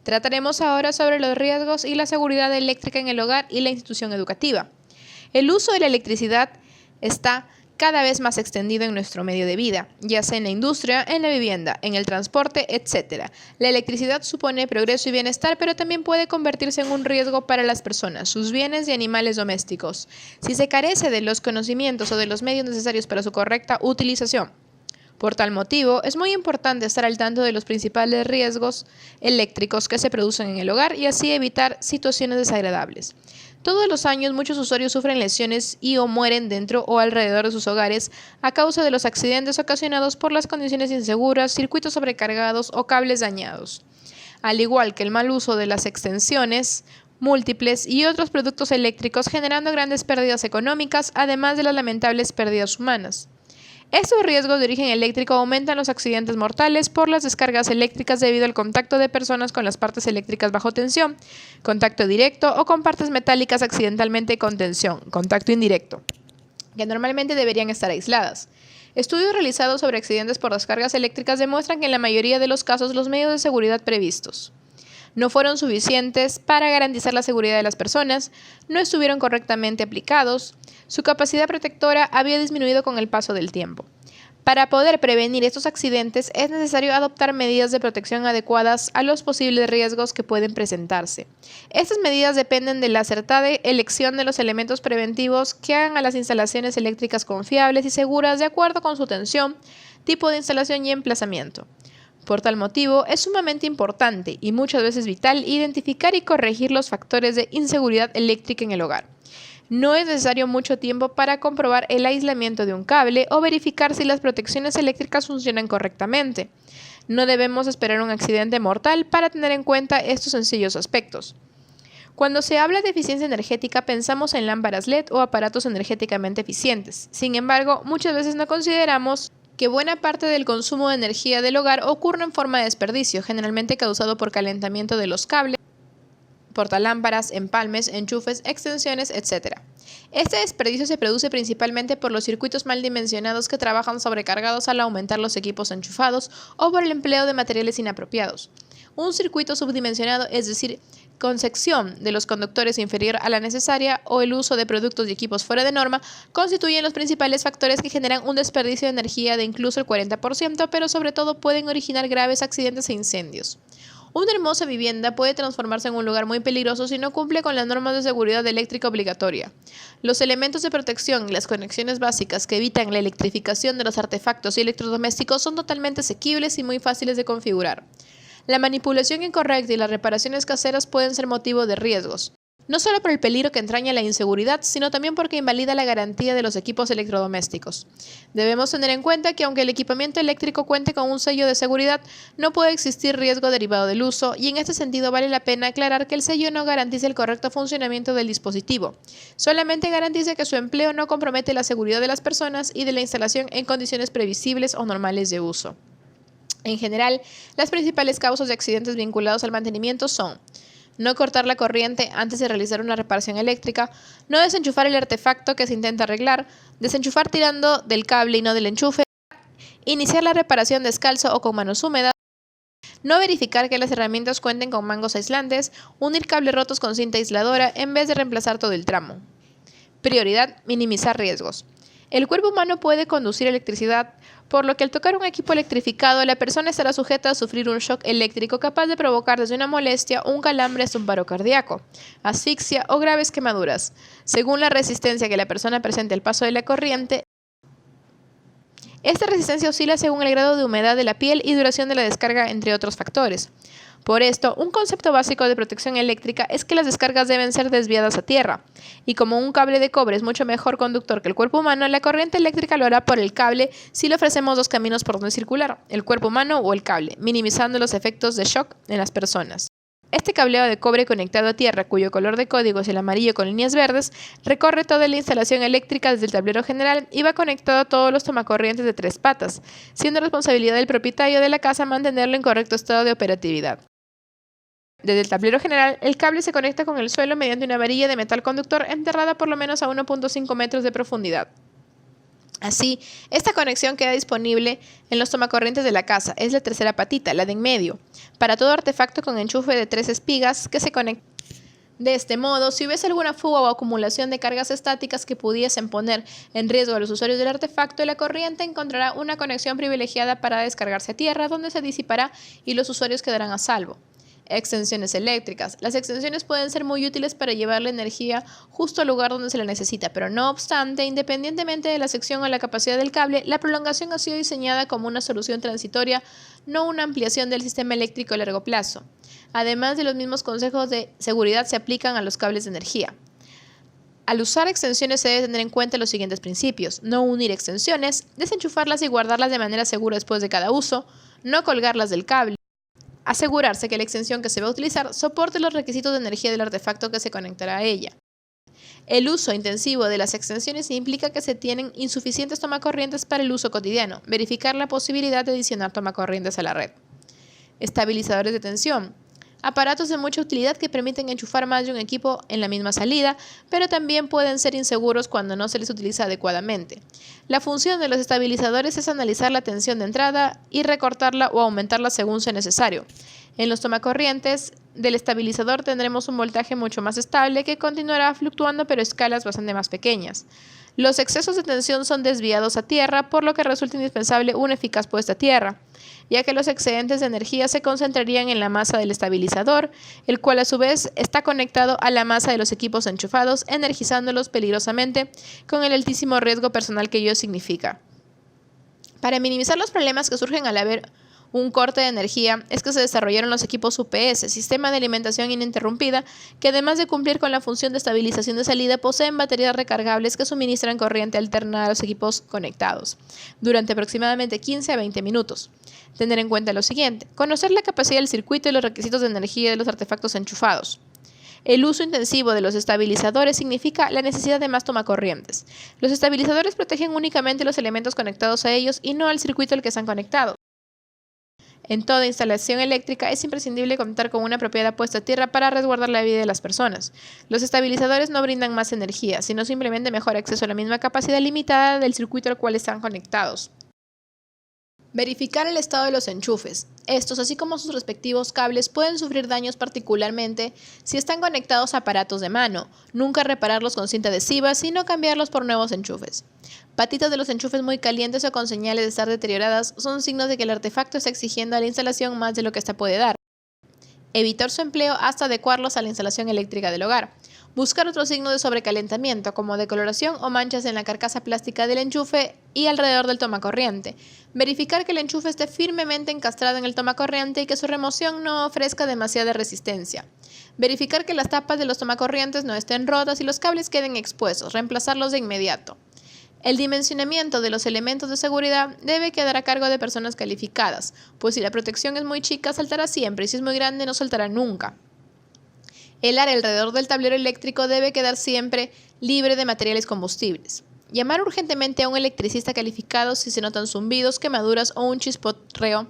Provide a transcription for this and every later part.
Trataremos ahora sobre los riesgos y la seguridad eléctrica en el hogar y la institución educativa. El uso de la electricidad está cada vez más extendido en nuestro medio de vida, ya sea en la industria, en la vivienda, en el transporte, etc. La electricidad supone progreso y bienestar, pero también puede convertirse en un riesgo para las personas, sus bienes y animales domésticos, si se carece de los conocimientos o de los medios necesarios para su correcta utilización. Por tal motivo, es muy importante estar al tanto de los principales riesgos eléctricos que se producen en el hogar y así evitar situaciones desagradables. Todos los años muchos usuarios sufren lesiones y o mueren dentro o alrededor de sus hogares a causa de los accidentes ocasionados por las condiciones inseguras, circuitos sobrecargados o cables dañados. Al igual que el mal uso de las extensiones múltiples y otros productos eléctricos generando grandes pérdidas económicas, además de las lamentables pérdidas humanas. Estos riesgos de origen eléctrico aumentan los accidentes mortales por las descargas eléctricas debido al contacto de personas con las partes eléctricas bajo tensión, contacto directo o con partes metálicas accidentalmente con tensión, contacto indirecto, que normalmente deberían estar aisladas. Estudios realizados sobre accidentes por descargas eléctricas demuestran que en la mayoría de los casos los medios de seguridad previstos no fueron suficientes para garantizar la seguridad de las personas, no estuvieron correctamente aplicados, su capacidad protectora había disminuido con el paso del tiempo. Para poder prevenir estos accidentes es necesario adoptar medidas de protección adecuadas a los posibles riesgos que pueden presentarse. Estas medidas dependen de la acertada elección de los elementos preventivos que hagan a las instalaciones eléctricas confiables y seguras de acuerdo con su tensión, tipo de instalación y emplazamiento. Por tal motivo, es sumamente importante y muchas veces vital identificar y corregir los factores de inseguridad eléctrica en el hogar. No es necesario mucho tiempo para comprobar el aislamiento de un cable o verificar si las protecciones eléctricas funcionan correctamente. No debemos esperar un accidente mortal para tener en cuenta estos sencillos aspectos. Cuando se habla de eficiencia energética pensamos en lámparas LED o aparatos energéticamente eficientes. Sin embargo, muchas veces no consideramos que buena parte del consumo de energía del hogar ocurre en forma de desperdicio, generalmente causado por calentamiento de los cables, portalámparas, empalmes, enchufes, extensiones, etc. Este desperdicio se produce principalmente por los circuitos mal dimensionados que trabajan sobrecargados al aumentar los equipos enchufados o por el empleo de materiales inapropiados. Un circuito subdimensionado, es decir, con sección de los conductores inferior a la necesaria o el uso de productos y equipos fuera de norma, constituyen los principales factores que generan un desperdicio de energía de incluso el 40%, pero sobre todo pueden originar graves accidentes e incendios. Una hermosa vivienda puede transformarse en un lugar muy peligroso si no cumple con las normas de seguridad eléctrica obligatoria. Los elementos de protección y las conexiones básicas que evitan la electrificación de los artefactos y electrodomésticos son totalmente asequibles y muy fáciles de configurar. La manipulación incorrecta y las reparaciones caseras pueden ser motivo de riesgos, no solo por el peligro que entraña la inseguridad, sino también porque invalida la garantía de los equipos electrodomésticos. Debemos tener en cuenta que aunque el equipamiento eléctrico cuente con un sello de seguridad, no puede existir riesgo derivado del uso, y en este sentido vale la pena aclarar que el sello no garantiza el correcto funcionamiento del dispositivo, solamente garantiza que su empleo no compromete la seguridad de las personas y de la instalación en condiciones previsibles o normales de uso. En general, las principales causas de accidentes vinculados al mantenimiento son: no cortar la corriente antes de realizar una reparación eléctrica, no desenchufar el artefacto que se intenta arreglar, desenchufar tirando del cable y no del enchufe, iniciar la reparación descalzo o con manos húmedas, no verificar que las herramientas cuenten con mangos aislantes, unir cables rotos con cinta aisladora en vez de reemplazar todo el tramo. Prioridad: minimizar riesgos. El cuerpo humano puede conducir electricidad, por lo que al tocar un equipo electrificado, la persona estará sujeta a sufrir un shock eléctrico capaz de provocar desde una molestia, un calambre hasta un paro cardíaco, asfixia o graves quemaduras. Según la resistencia que la persona presente al paso de la corriente, esta resistencia oscila según el grado de humedad de la piel y duración de la descarga, entre otros factores. Por esto, un concepto básico de protección eléctrica es que las descargas deben ser desviadas a tierra, y como un cable de cobre es mucho mejor conductor que el cuerpo humano, la corriente eléctrica lo hará por el cable si le ofrecemos dos caminos por donde circular, el cuerpo humano o el cable, minimizando los efectos de shock en las personas. Este cableado de cobre conectado a tierra, cuyo color de código es el amarillo con líneas verdes, recorre toda la instalación eléctrica desde el tablero general y va conectado a todos los tomacorrientes de 3 patas, siendo responsabilidad del propietario de la casa mantenerlo en correcto estado de operatividad. Desde el tablero general, el cable se conecta con el suelo mediante una varilla de metal conductor enterrada por lo menos a 1.5 metros de profundidad. Así, esta conexión queda disponible en los tomacorrientes de la casa, es la tercera patita, la de en medio, para todo artefacto con enchufe de 3 espigas que se conecta. De este modo, si hubiese alguna fuga o acumulación de cargas estáticas que pudiesen poner en riesgo a los usuarios del artefacto, la corriente encontrará una conexión privilegiada para descargarse a tierra, donde se disipará y los usuarios quedarán a salvo. Extensiones eléctricas. Las extensiones pueden ser muy útiles para llevar la energía justo al lugar donde se la necesita, pero no obstante, independientemente de la sección o la capacidad del cable, la prolongación ha sido diseñada como una solución transitoria, no una ampliación del sistema eléctrico a largo plazo. Además de los mismos consejos de seguridad se aplican a los cables de energía. Al usar extensiones se debe tener en cuenta los siguientes principios: no unir extensiones, desenchufarlas y guardarlas de manera segura después de cada uso, no colgarlas del cable, asegurarse que la extensión que se va a utilizar soporte los requisitos de energía del artefacto que se conectará a ella. El uso intensivo de las extensiones implica que se tienen insuficientes tomacorrientes para el uso cotidiano. Verificar la posibilidad de adicionar tomacorrientes a la red. Estabilizadores de tensión. Aparatos de mucha utilidad que permiten enchufar más de un equipo en la misma salida, pero también pueden ser inseguros cuando no se les utiliza adecuadamente. La función de los estabilizadores es analizar la tensión de entrada y recortarla o aumentarla según sea necesario. En los tomacorrientes del estabilizador tendremos un voltaje mucho más estable que continuará fluctuando pero a escalas bastante más pequeñas. Los excesos de tensión son desviados a tierra, por lo que resulta indispensable una eficaz puesta a tierra, ya que los excedentes de energía se concentrarían en la masa del estabilizador, el cual a su vez está conectado a la masa de los equipos enchufados, energizándolos peligrosamente con el altísimo riesgo personal que ello significa. Para minimizar los problemas que surgen al haber un corte de energía es que se desarrollaron los equipos UPS, sistema de alimentación ininterrumpida, que además de cumplir con la función de estabilización de salida, poseen baterías recargables que suministran corriente alterna a los equipos conectados durante aproximadamente 15 a 20 minutos. Tener en cuenta lo siguiente: conocer la capacidad del circuito y los requisitos de energía de los artefactos enchufados. El uso intensivo de los estabilizadores significa la necesidad de más tomacorrientes. Los estabilizadores protegen únicamente los elementos conectados a ellos y no al circuito al que están conectados. En toda instalación eléctrica es imprescindible contar con una apropiada puesta a tierra para resguardar la vida de las personas. Los estabilizadores no brindan más energía, sino simplemente mejor acceso a la misma capacidad limitada del circuito al cual están conectados. Verificar el estado de los enchufes. Estos, así como sus respectivos cables, pueden sufrir daños particularmente si están conectados a aparatos de mano. Nunca repararlos con cinta adhesiva, sino cambiarlos por nuevos enchufes. Patitas de los enchufes muy calientes o con señales de estar deterioradas son signos de que el artefacto está exigiendo a la instalación más de lo que ésta puede dar. Evitar su empleo hasta adecuarlos a la instalación eléctrica del hogar. Buscar otro signo de sobrecalentamiento, como decoloración o manchas en la carcasa plástica del enchufe y alrededor del tomacorriente. Verificar que el enchufe esté firmemente encastrado en el tomacorriente y que su remoción no ofrezca demasiada resistencia. Verificar que las tapas de los tomacorrientes no estén rotas y los cables queden expuestos. Reemplazarlos de inmediato. El dimensionamiento de los elementos de seguridad debe quedar a cargo de personas calificadas, pues si la protección es muy chica saltará siempre y si es muy grande no saltará nunca. El área alrededor del tablero eléctrico debe quedar siempre libre de materiales combustibles. Llamar urgentemente a un electricista calificado si se notan zumbidos, quemaduras o un chisporreo.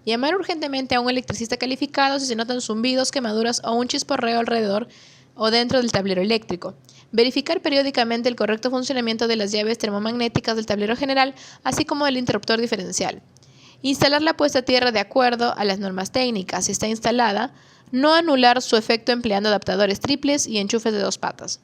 Llamar urgentemente a un electricista calificado si se notan zumbidos, quemaduras o un chisporreo alrededor o dentro del tablero eléctrico. Verificar periódicamente el correcto funcionamiento de las llaves termomagnéticas del tablero general, así como del interruptor diferencial. Instalar la puesta a tierra de acuerdo a las normas técnicas. Si está instalada, no anular su efecto empleando adaptadores triples y enchufes de 2 patas.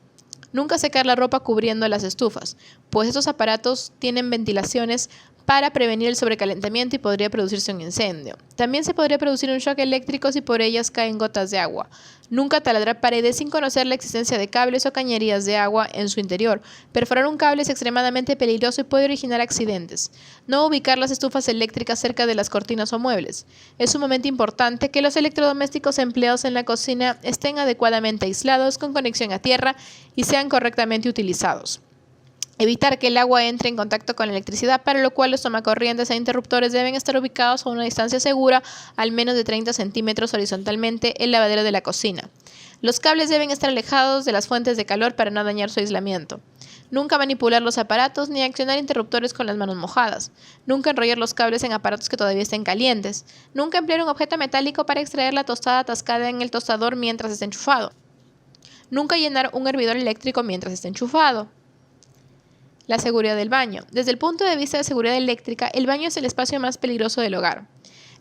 Nunca secar la ropa cubriendo las estufas, pues estos aparatos tienen ventilaciones para prevenir el sobrecalentamiento y podría producirse un incendio. También se podría producir un shock eléctrico si por ellas caen gotas de agua. Nunca taladrar paredes sin conocer la existencia de cables o cañerías de agua en su interior. Perforar un cable es extremadamente peligroso y puede originar accidentes. No ubicar las estufas eléctricas cerca de las cortinas o muebles. Es sumamente importante que los electrodomésticos empleados en la cocina estén adecuadamente aislados, con conexión a tierra y sean correctamente utilizados. Evitar que el agua entre en contacto con la electricidad, para lo cual los tomacorrientes e interruptores deben estar ubicados a una distancia segura, al menos de 30 centímetros horizontalmente, el lavadero de la cocina. Los cables deben estar alejados de las fuentes de calor para no dañar su aislamiento. Nunca manipular los aparatos ni accionar interruptores con las manos mojadas. Nunca enrollar los cables en aparatos que todavía estén calientes. Nunca emplear un objeto metálico para extraer la tostada atascada en el tostador mientras esté enchufado. Nunca llenar un hervidor eléctrico mientras esté enchufado. La seguridad del baño. Desde el punto de vista de seguridad eléctrica, el baño es el espacio más peligroso del hogar.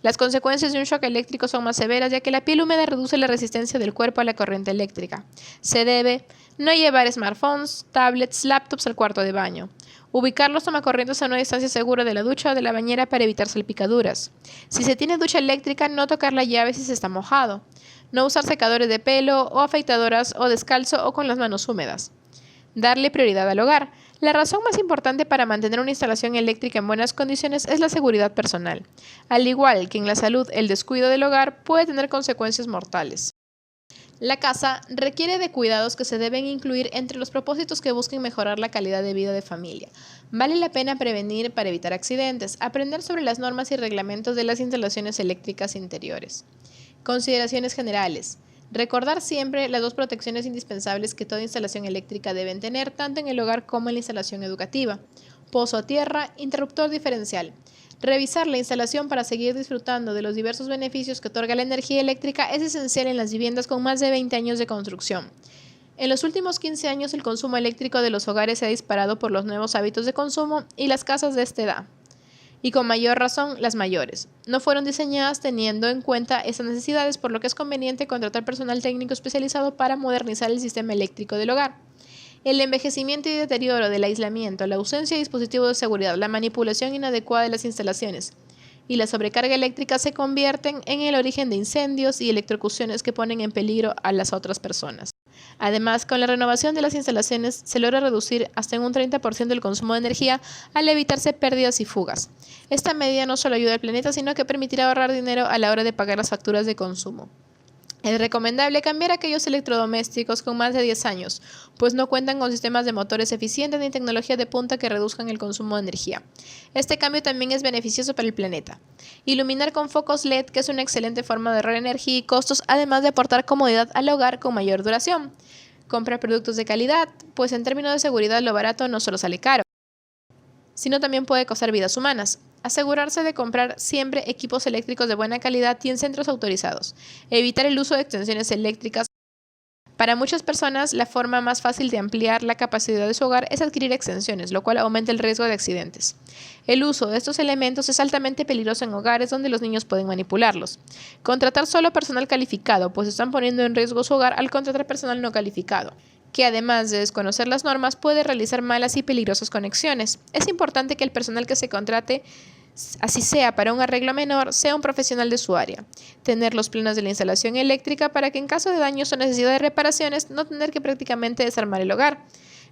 Las consecuencias de un shock eléctrico son más severas, ya que la piel húmeda reduce la resistencia del cuerpo a la corriente eléctrica. Se debe no llevar smartphones, tablets, laptops al cuarto de baño. Ubicar los tomacorrientes a una distancia segura de la ducha o de la bañera para evitar salpicaduras. Si se tiene ducha eléctrica, no tocar la llave si se está mojado. No usar secadores de pelo o afeitadoras o descalzo o con las manos húmedas. Darle prioridad al hogar. La razón más importante para mantener una instalación eléctrica en buenas condiciones es la seguridad personal. Al igual que en la salud, el descuido del hogar puede tener consecuencias mortales. La casa requiere de cuidados que se deben incluir entre los propósitos que busquen mejorar la calidad de vida de familia. Vale la pena prevenir para evitar accidentes, aprender sobre las normas y reglamentos de las instalaciones eléctricas interiores. Consideraciones generales. Recordar siempre las dos protecciones indispensables que toda instalación eléctrica deben tener, tanto en el hogar como en la instalación educativa. Pozo a tierra, interruptor diferencial. Revisar la instalación para seguir disfrutando de los diversos beneficios que otorga la energía eléctrica es esencial en las viviendas con más de 20 años de construcción. En los últimos 15 años el consumo eléctrico de los hogares se ha disparado por los nuevos hábitos de consumo y las casas de esta edad. Y con mayor razón las mayores. No fueron diseñadas teniendo en cuenta esas necesidades, por lo que es conveniente contratar personal técnico especializado para modernizar el sistema eléctrico del hogar. El envejecimiento y deterioro del aislamiento, la ausencia de dispositivos de seguridad, la manipulación inadecuada de las instalaciones y la sobrecarga eléctrica se convierten en el origen de incendios y electrocuciones que ponen en peligro a las otras personas. Además, con la renovación de las instalaciones se logra reducir hasta en un 30% el consumo de energía al evitarse pérdidas y fugas. Esta medida no solo ayuda al planeta, sino que permitirá ahorrar dinero a la hora de pagar las facturas de consumo. Es recomendable cambiar aquellos electrodomésticos con más de 10 años, pues no cuentan con sistemas de motores eficientes ni tecnología de punta que reduzcan el consumo de energía. Este cambio también es beneficioso para el planeta. Iluminar con focos LED, que es una excelente forma de ahorrar energía y costos, además de aportar comodidad al hogar con mayor duración. Comprar productos de calidad, pues en términos de seguridad lo barato no solo sale caro, sino también puede costar vidas humanas. Asegurarse de comprar siempre equipos eléctricos de buena calidad y en centros autorizados. Evitar el uso de extensiones eléctricas. Para muchas personas, la forma más fácil de ampliar la capacidad de su hogar es adquirir extensiones, lo cual aumenta el riesgo de accidentes. El uso de estos elementos es altamente peligroso en hogares donde los niños pueden manipularlos. Contratar solo personal calificado, pues están poniendo en riesgo su hogar al contratar personal no calificado, que además de desconocer las normas puede realizar malas y peligrosas conexiones. Es importante que el personal que se contrate, así sea para un arreglo menor, sea un profesional de su área. Tener los planos de la instalación eléctrica para que en caso de daños o necesidad de reparaciones no tener que prácticamente desarmar el hogar.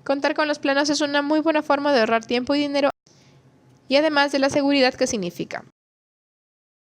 Contar con los planos es una muy buena forma de ahorrar tiempo y dinero y además de la seguridad que significa.